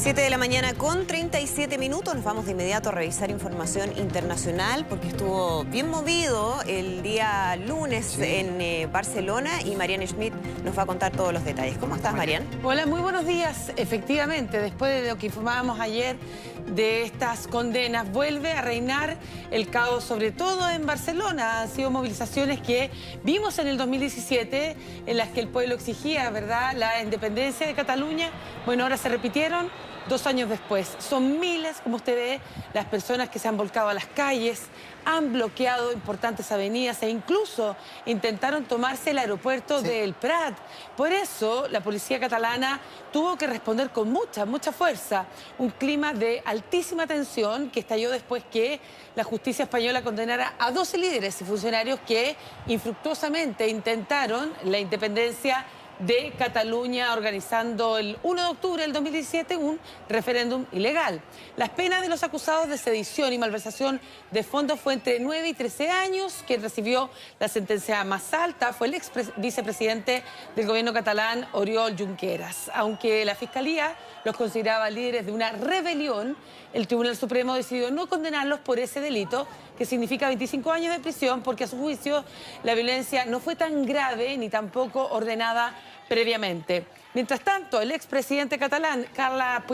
7 de la mañana con 37 minutos. Nos vamos de inmediato a revisar información internacional porque estuvo bien movido el día lunes en Barcelona y Marianne Schmidt nos va a contar todos los detalles. ¿Cómo estás, Marianne? Hola, muy buenos días. Efectivamente, después de lo que informábamos ayer de estas condenas, vuelve a reinar el caos, sobre todo en Barcelona. Han sido movilizaciones que vimos en el 2017, en las que el pueblo exigía, ¿verdad?, la independencia de Cataluña. Bueno, ahora se repitieron 2 años después. Son miles, como usted ve, las personas que se han volcado a las calles, han bloqueado importantes avenidas e incluso intentaron tomarse el aeropuerto del Prat. Por eso la policía catalana tuvo que responder con mucha fuerza. Un clima de altísima tensión que estalló después que la justicia española condenara a 12 líderes y funcionarios que infructuosamente intentaron la independencia de Cataluña, organizando el 1 de octubre del 2017 un referéndum ilegal. Las penas de los acusados de sedición y malversación de fondos fue entre 9 y 13 años. Quien recibió la sentencia más alta fue el ex vicepresidente del gobierno catalán, Oriol Junqueras. Aunque la Fiscalía los consideraba líderes de una rebelión, el Tribunal Supremo decidió no condenarlos por ese delito, que significa 25 años de prisión, porque a su juicio la violencia no fue tan grave ni tampoco ordenada previamente. Mientras tanto, el expresidente catalán, Carles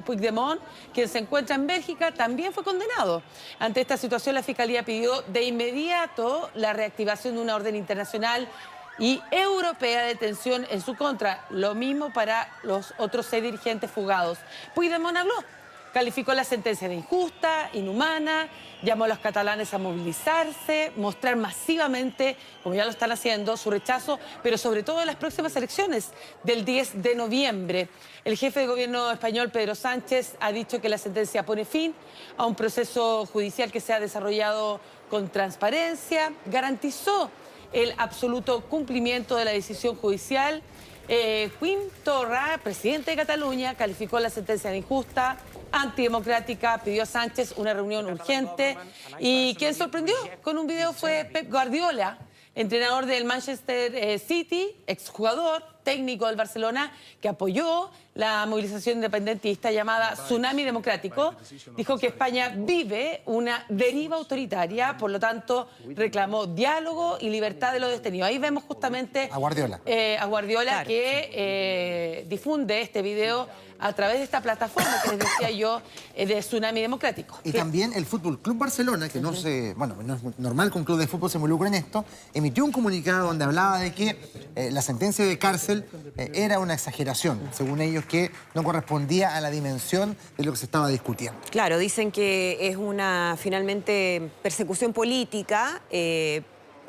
Puigdemont, quien se encuentra en Bélgica, también fue condenado. Ante esta situación, la Fiscalía pidió de inmediato la reactivación de una orden internacional y europea de detención en su contra. Lo mismo para los otros 6 dirigentes fugados. Puigdemont habló. Calificó la sentencia de injusta, inhumana, llamó a los catalanes a movilizarse, mostrar masivamente, como ya lo están haciendo, su rechazo, pero sobre todo en las próximas elecciones del 10 de noviembre. El jefe de gobierno español, Pedro Sánchez, ha dicho que la sentencia pone fin a un proceso judicial que se ha desarrollado con transparencia, garantizó el absoluto cumplimiento de la decisión judicial. Quim Torra, presidente de Cataluña, calificó la sentencia de injusta, antidemocrática, pidió a Sánchez una reunión urgente. Y quien sorprendió con un video fue Pep Guardiola, entrenador del Manchester City, exjugador, técnico del Barcelona, que apoyó la movilización independentista llamada Tsunami Democrático. Dijo que España vive una deriva autoritaria, por lo tanto reclamó diálogo y libertad de los detenidos. Ahí vemos justamente a Guardiola, claro, que difunde este video a través de esta plataforma que les decía yo, de Tsunami Democrático. Y también el Fútbol Club Barcelona, que no es normal que un club de fútbol se involucre en esto, emitió un comunicado donde hablaba de que la sentencia de cárcel era una exageración, según ellos, que no correspondía a la dimensión de lo que se estaba discutiendo. Claro, dicen que es una, finalmente, persecución política,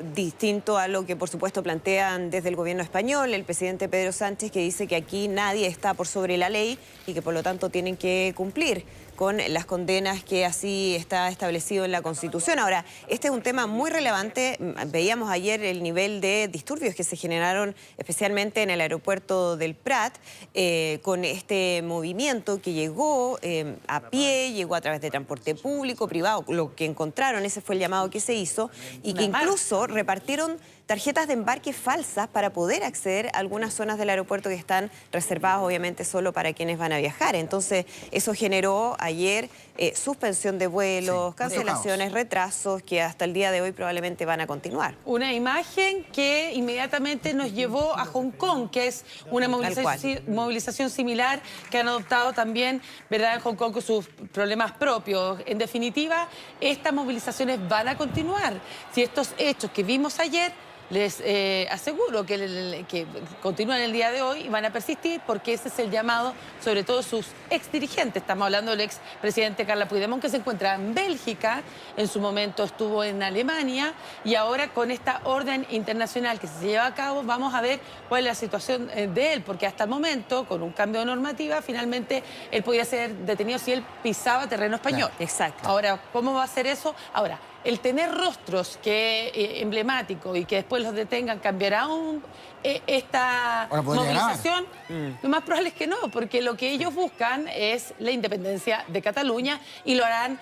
distinto a lo que, por supuesto, plantean desde el gobierno español, el presidente Pedro Sánchez, que dice que aquí nadie está por sobre la ley y que, por lo tanto, tienen que cumplir con las condenas que así está establecido en la Constitución. Ahora, este es un tema muy relevante. Veíamos ayer el nivel de disturbios que se generaron, especialmente en el aeropuerto del Prat, con este movimiento que llegó a pie, llegó a través de transporte público, privado, lo que encontraron, ese fue el llamado que se hizo, y que incluso repartieron tarjetas de embarque falsas para poder acceder a algunas zonas del aeropuerto que están reservadas, obviamente, solo para quienes van a viajar. Entonces, eso generó ayer suspensión de vuelos, cancelaciones, retrasos, que hasta el día de hoy probablemente van a continuar. Una imagen que inmediatamente nos llevó a Hong Kong, que es una movilización similar que han adoptado también, ¿verdad?, en Hong Kong con sus problemas propios. En definitiva, estas movilizaciones van a continuar. Si estos hechos que vimos ayer, les aseguro que continúan el día de hoy y van a persistir, porque ese es el llamado, sobre todo sus exdirigentes. Estamos hablando del expresidente Carles Puigdemont, que se encuentra en Bélgica, en su momento estuvo en Alemania, y ahora con esta orden internacional que se lleva a cabo, vamos a ver cuál es la situación de él, porque hasta el momento, con un cambio de normativa, finalmente él podía ser detenido si él pisaba terreno español. Claro, exacto. Ahora, ¿cómo va a ser eso? Ahora, el tener rostros emblemáticos y que después los detengan, ¿cambiará esta movilización? Lo más probable es que no, porque lo que ellos buscan es la independencia de Cataluña y lo harán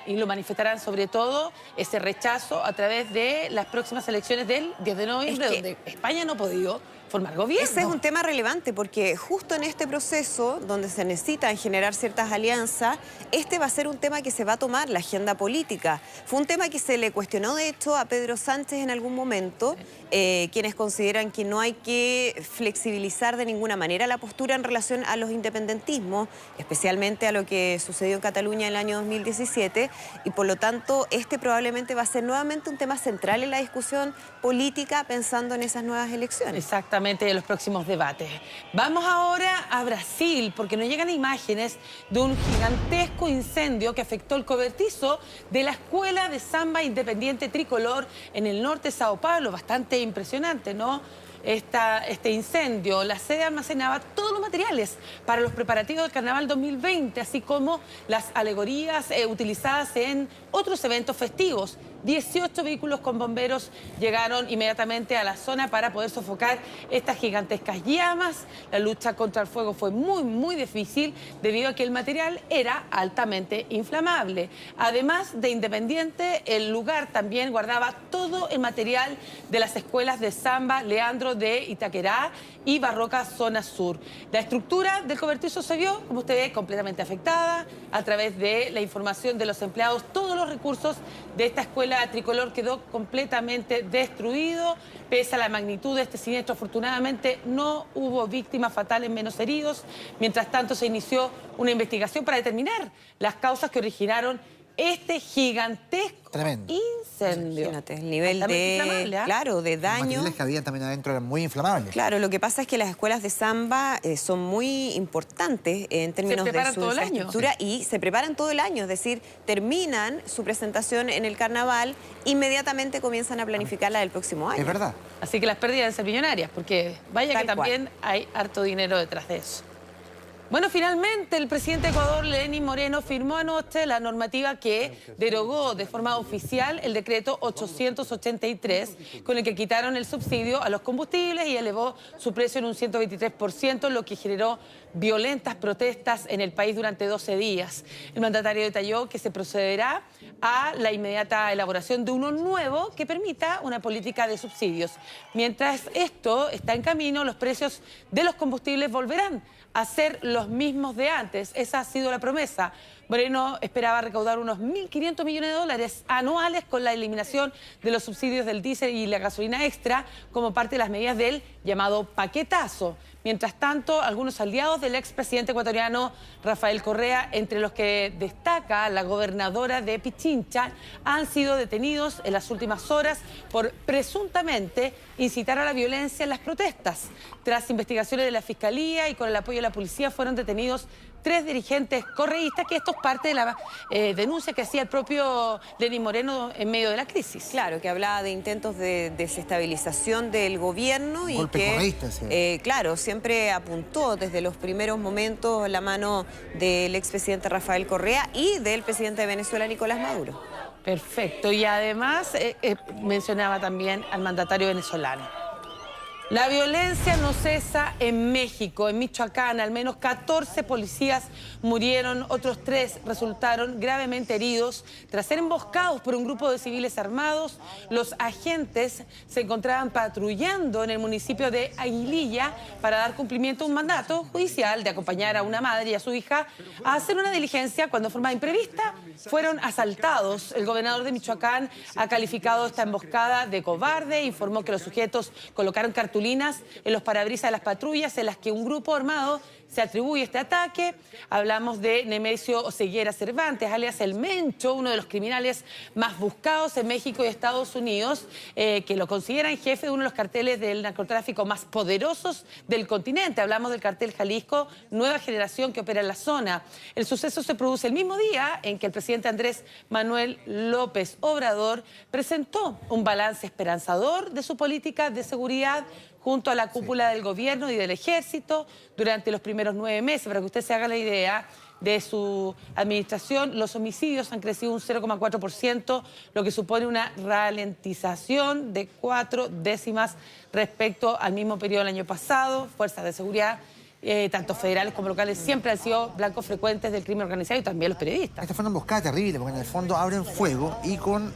y lo manifestarán, sobre todo ese rechazo a través de las próximas elecciones del 10 de noviembre, donde España no ha podido formar gobierno. Ese es un tema relevante porque justo en este proceso donde se necesitan generar ciertas alianzas, este va a ser un tema que se va a tomar la agenda política. Fue un tema que se le cuestionó de hecho a Pedro Sánchez en algún momento, quienes consideran que no hay que flexibilizar de ninguna manera la postura en relación a los independentismos, especialmente a lo que sucedió en Cataluña en el año 2017, y por lo tanto este probablemente va a ser nuevamente un tema central en la discusión política pensando en esas nuevas elecciones. Exactamente, de los próximos debates. Vamos ahora a Brasil, porque nos llegan imágenes de un gigantesco incendio que afectó el cobertizo de la Escuela de Samba Independiente Tricolor en el norte de Sao Paulo. Bastante impresionante, ¿no? Este incendio. La sede almacenaba todos los materiales para los preparativos del Carnaval 2020, así como las alegorías utilizadas en otros eventos festivos. 18 vehículos con bomberos llegaron inmediatamente a la zona para poder sofocar estas gigantescas llamas. La lucha contra el fuego fue muy difícil debido a que el material era altamente inflamable. Además de independiente, el lugar también guardaba todo el material de las escuelas de samba Leandro de Itaquerá y Barroca Zona Sur. La estructura del cobertizo se vio, como usted ve, completamente afectada. A través de la información de los empleados, todos los recursos de esta escuela tricolor quedó completamente destruido. Pese a la magnitud de este siniestro, afortunadamente no hubo víctimas fatales menos heridos. Mientras tanto, se inició una investigación para determinar las causas que originaron este gigantesco incendio. Imagínate, el nivel de, claro, de daño. Los materiales que había también adentro eran muy inflamables. Claro, lo que pasa es que las escuelas de samba son muy importantes en términos de su infraestructura y se preparan todo el año, es decir, terminan su presentación en el carnaval, inmediatamente comienzan a planificarla del próximo año. Es verdad. Así que las pérdidas deben ser millonarias, porque vaya que también hay harto dinero detrás de eso. Bueno, finalmente el presidente de Ecuador, Lenín Moreno, firmó anoche la normativa que derogó de forma oficial el decreto 883, con el que quitaron el subsidio a los combustibles y elevó su precio en un 123%, lo que generó violentas protestas en el país durante 12 días. El mandatario detalló que se procederá a la inmediata elaboración de uno nuevo que permita una política de subsidios. Mientras esto está en camino, los precios de los combustibles volverán a ser los mismos de antes. Esa ha sido la promesa. Moreno esperaba recaudar unos 1.500 millones de dólares anuales con la eliminación de los subsidios del diésel y la gasolina extra como parte de las medidas del llamado paquetazo. Mientras tanto, algunos aliados del expresidente ecuatoriano Rafael Correa, entre los que destaca la gobernadora de Pichincha, han sido detenidos en las últimas horas por presuntamente incitar a la violencia en las protestas. Tras investigaciones de la Fiscalía y con el apoyo de la policía, fueron detenidos 3 dirigentes correístas, que esto es parte de la denuncia que hacía el propio Lenín Moreno en medio de la crisis. Claro, que hablaba de intentos de desestabilización del gobierno y golpe que, correísta, sí. claro, siempre apuntó desde los primeros momentos la mano del expresidente Rafael Correa y del presidente de Venezuela, Nicolás Maduro. Perfecto, y además mencionaba también al mandatario venezolano. La violencia no cesa en México, en Michoacán. Al menos 14 policías murieron, otros 3 resultaron gravemente heridos tras ser emboscados por un grupo de civiles armados. Los agentes se encontraban patrullando en el municipio de Aguililla para dar cumplimiento a un mandato judicial de acompañar a una madre y a su hija a hacer una diligencia cuando de forma imprevista fueron asaltados. El gobernador de Michoacán ha calificado esta emboscada de cobarde, informó que los sujetos colocaron cartulinas en los parabrisas de las patrullas en las que un grupo armado se atribuye este ataque. Hablamos de Nemesio Oseguera Cervantes, alias El Mencho, uno de los criminales más buscados en México y Estados Unidos, que lo consideran jefe de uno de los carteles del narcotráfico más poderosos del continente. Hablamos del cartel Jalisco Nueva Generación, que opera en la zona. El suceso se produce el mismo día en que el presidente Andrés Manuel López Obrador presentó un balance esperanzador de su política de seguridad junto a la cúpula del gobierno y del ejército durante los primeros 9 meses. Para que usted se haga la idea de su administración, los homicidios han crecido un 0,4%, lo que supone una ralentización de 4 décimas respecto al mismo periodo del año pasado. Fuerzas de seguridad tanto federales como locales, siempre han sido blancos frecuentes del crimen organizado y también los periodistas. Esta fue una emboscada terrible, porque en el fondo abren fuego y con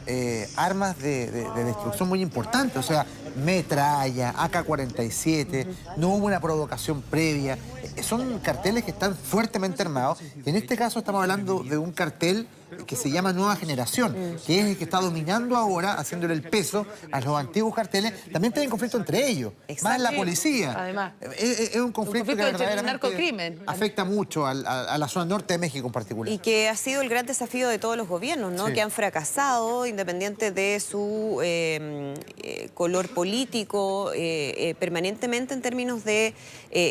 armas de destrucción muy importantes, o sea, metralla, AK-47, no hubo una provocación previa. Son carteles que están fuertemente armados, y en este caso estamos hablando de un cartel que se llama Nueva Generación, que es el que está dominando ahora, haciéndole el peso a los antiguos carteles. También tienen conflicto entre ellos, más la policía. Además, es un conflicto que verdaderamente narcocrimen. Afecta mucho a la zona norte de México en particular. Y que ha sido el gran desafío de todos los gobiernos, ¿no? Sí. Que han fracasado, independiente de su color político, permanentemente en términos de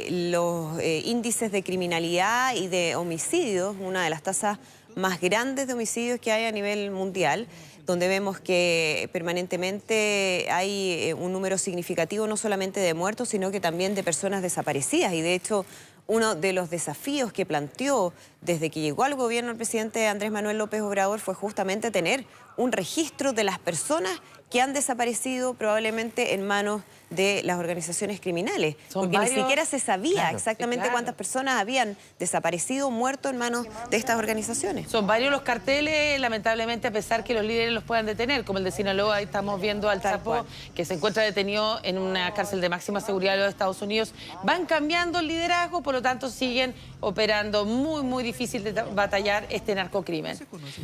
los índices de criminalidad y de homicidios, una de las tasas más grandes de homicidios que hay a nivel mundial, donde vemos que permanentemente hay un número significativo no solamente de muertos, sino que también de personas desaparecidas. Y de hecho, uno de los desafíos que planteó desde que llegó al gobierno el presidente Andrés Manuel López Obrador fue justamente tener un registro de las personas que han desaparecido probablemente en manos de las organizaciones criminales. Porque ni siquiera se sabía exactamente cuántas personas habían desaparecido o muerto en manos de estas organizaciones. Son varios los carteles, lamentablemente, a pesar que los líderes los puedan detener, como el de Sinaloa. Ahí estamos viendo al Chapo, que se encuentra detenido en una cárcel de máxima seguridad de los Estados Unidos. Van cambiando el liderazgo, por lo tanto siguen operando. Muy difícil de batallar este narcocrimen.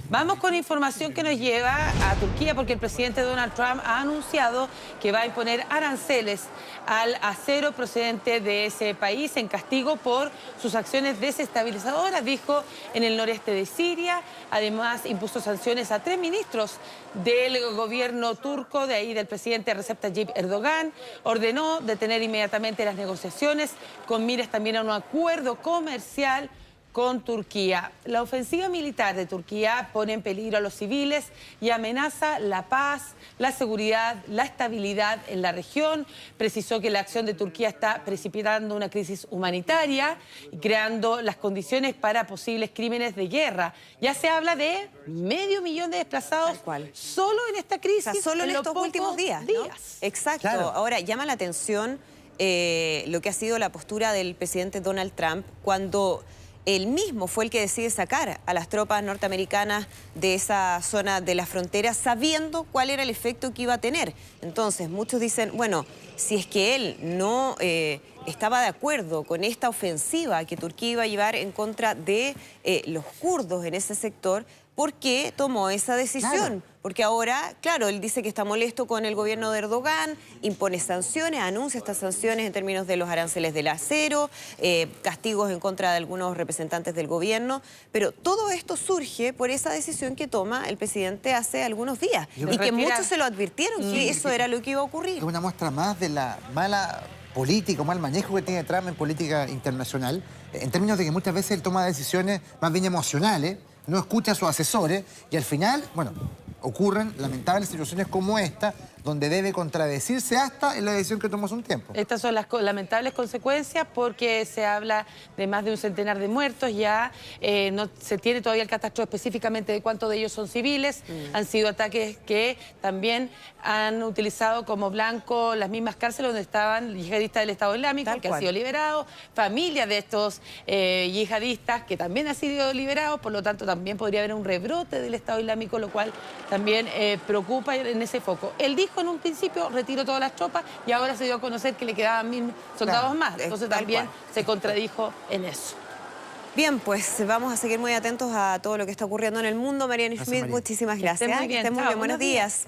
Vamos con información que nos lleva a Turquía, porque el presidente Donald Trump ha anunciado que va a imponer aranceles al acero procedente de ese país en castigo por sus acciones desestabilizadoras, dijo, en el noreste de Siria. Además, impuso sanciones a 3 ministros del gobierno turco, de ahí del presidente Recep Tayyip Erdogan. Ordenó detener inmediatamente las negociaciones con miras también a un acuerdo comercial con Turquía. La ofensiva militar de Turquía pone en peligro a los civiles y amenaza la paz, la seguridad, la estabilidad en la región. Precisó que la acción de Turquía está precipitando una crisis humanitaria y creando las condiciones para posibles crímenes de guerra. Ya se habla de 500.000 de desplazados solo en esta crisis, o sea, solo en estos últimos días, ¿no? Exacto. Claro. Ahora, llama la atención lo que ha sido la postura del presidente Donald Trump cuando él mismo fue el que decide sacar a las tropas norteamericanas de esa zona de la frontera sabiendo cuál era el efecto que iba a tener. Entonces, muchos dicen, bueno, si es que él no estaba de acuerdo con esta ofensiva que Turquía iba a llevar en contra de los kurdos en ese sector, ¿por qué tomó esa decisión? Claro. Porque ahora, claro, él dice que está molesto con el gobierno de Erdogan, impone sanciones, anuncia estas sanciones en términos de los aranceles del acero, castigos en contra de algunos representantes del gobierno, pero todo esto surge por esa decisión que toma el presidente hace algunos días y que muchos se lo advirtieron que eso era lo que iba a ocurrir. Es una muestra más de la mala política, mal manejo que tiene Trump en política internacional, en términos de que muchas veces él toma decisiones más bien emocionales, no escucha a sus asesores y al final, bueno, ocurren lamentables situaciones como esta, donde debe contradecirse hasta en la decisión que tomó hace un tiempo. Estas son las lamentables consecuencias porque se habla de más de un centenar de muertos, ya no se tiene todavía el catastro específicamente de cuántos de ellos son civiles. Han sido ataques que también han utilizado como blanco las mismas cárceles donde estaban yihadistas del Estado Islámico, que han sido liberados, familias de estos yihadistas que también han sido liberados, por lo tanto también podría haber un rebrote del Estado Islámico, lo cual también preocupa en ese foco. Él dijo en un principio, retiro todas las tropas, y ahora se dio a conocer que le quedaban 1000 soldados más. Entonces también se contradijo en eso. Bien, pues vamos a seguir muy atentos a todo lo que está ocurriendo en el mundo. Mariana Schmidt, muchísimas gracias. Que estén muy bien. Buenos días.